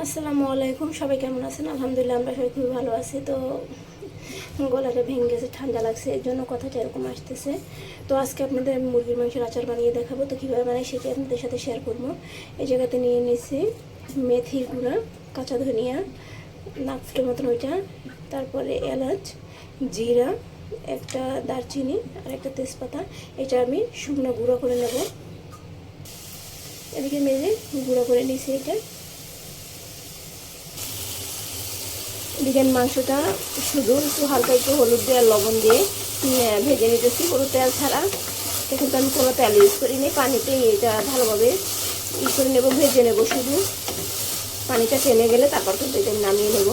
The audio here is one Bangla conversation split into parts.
আসসালামু আলাইকুম, সবাই কেমন আছেন? আলহামদুলিল্লাহ আমরা সবাই খুবই ভালো আছি। তো গলাটা ভেঙে গেছে, ঠান্ডা লাগছে, এর জন্য কথাটা এরকম আসতেছে। তো আজকে আপনাদের আমি মুরগির মাংসের আচার বানিয়ে দেখাবো। তো কীভাবে বানাই সেটি আপনাদের সাথে শেয়ার করবো। এই জায়গাতে নিয়ে নিয়েছি মেথির গুঁড়া, কাঁচা ধনিয়া, নাকফুটের মতন ওইটা, তারপরে এলাচ, জিরা, একটা দারচিনি আর একটা তেজপাতা। এটা আমি শুকনো গুঁড়ো করে নেব। এদিকে মেজে গুঁড়ো করে নিয়েছি। এটা এদিকে মাংসটা শুধু একটু হালকা একটু হলুদ দিয়ে আর লবণ দিয়ে ভেজে নিতেছি, কোনো তেল ছাড়া। এটা কিন্তু আমি কোনো তেল ইউজ করিনি, পানিতেই এটা ভালোভাবে করে নেব, ভেজে নেব। শুধু পানিটা টেনে গেলে তারপর কিন্তু এটা নামিয়ে নেব।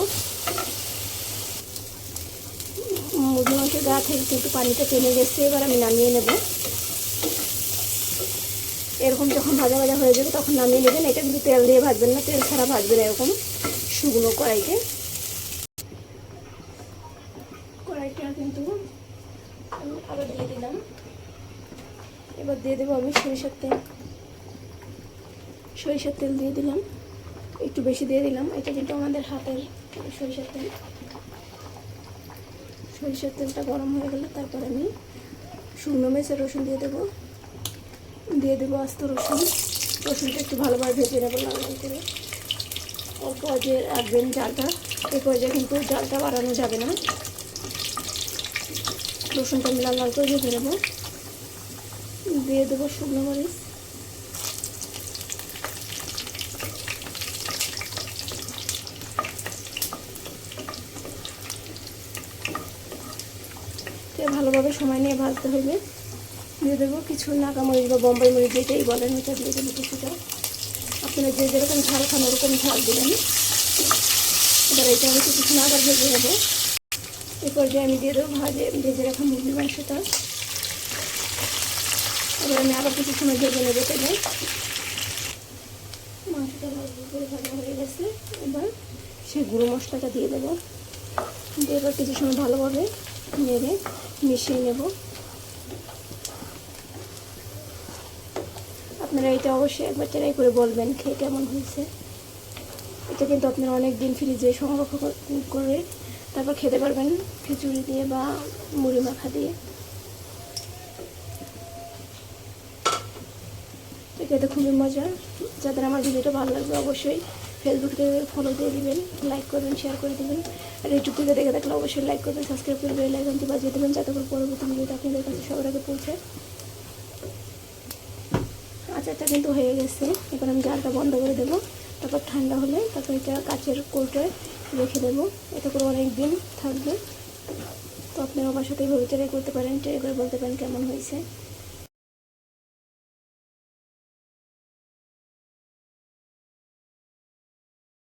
মুরগি মাংসের গা থেকে কিন্তু পানিটা টেনে গেছে, এবার আমি নামিয়ে নেব। এরকম যখন ভাজা ভাজা হয়ে যাবে তখন নামিয়ে নেবেন। এটা কিন্তু তেল দিয়ে ভাজবেন না, তেল ছাড়া ভাজবেন এরকম শুকনো কড়াইতে। কড়াইটা কিন্তু আমি আবার দিয়ে দিলাম। এবার দিয়ে দেবো আমি সরিষার তেল। সরিষার তেল দিয়ে দিলাম, একটু বেশি দিয়ে দিলাম। এটা কিন্তু আমাদের হাতের সরিষার তেল। সরিষার তেলটা গরম হয়ে গেলে তারপর আমি শুকনো মেচে রসুন দিয়ে দেবো। আস্ত রসুন। রসুনটা একটু ভালোভাবে ভেজে নেবো লাল লাল করে। অল্প যে রাখবেন জালটা, এই পর্যায়ে কিন্তু জালটা বাড়ানো যাবে না। রসুনটা আমি লাল লাল করে ভেজে নেবো। দিয়ে দেবো শুকনো মরিচ, ভালোভাবে সময় নিয়ে ভাজতে হবে। দিয়ে দেবো কিছু নাগা মরিচ বা বোম্বাই মরিচ যেটাই বলেন, ওটা দিয়ে দেবো কিছুটা। আপনারা যে যেরকম ঝাল খান ওরকম ঝাল দেবেন। এবার এটা আমি কিছু নাগা ভেজে নেবো। এই পর্যায়ে আমি দিয়ে দেবো ভেজে রাখা মুরগির মাংসটা। এবার আমি আবার কিছু সময় ভেজে নেবো তেলে। মাংসটা ভাজা হয়ে গেছে। এবার সেই গুঁড়ো মশলাটা দিয়ে দেবো। দিয়ে এবার কিছু সময় ভালোভাবে নেড়ে মিশিয়ে নেব। আপনারা এটা অবশ্যই একবার ট্রাই করে বলবেন খেয়ে কেমন হয়েছে। এটা কিন্তু আপনারা অনেক দিন ফ্রিজে সংরক্ষণ করে তারপর খেতে পারবেন, খিচুড়ি দিয়ে বা মুড়ি মাখা দিয়ে। খেতে খুবই মজা। যাদের আমার ভিডিওটা ভালো লাগবে অবশ্যই ফেসবুক থেকে ফলো দিয়ে দিবেন, লাইক করবেন, শেয়ার করে দেবেন। আর ইউটিউব থেকে দেখে থাকলে অবশ্যই লাইক করবেন, সাবস্ক্রাইব করে বেল আইকনটি বাজিয়ে দেবেন যাতে করে পরবর্তী ভিডিওটা আপনাদের কাছে সবার আগে পৌঁছে। আচারটা কিন্তু হয়ে গেছে। এবার আমি জালটা বন্ধ করে দেবো। তারপর ঠান্ডা হলে তারপর এটা কাচের কৌটোয় রেখে দেবো। এতে করে অনেক দিন থাকবে। তো আপনারা আমার সাথে এইভাবে ট্রাই করতে পারেন, ট্রাই করে বলতে পারেন কেমন হয়েছে।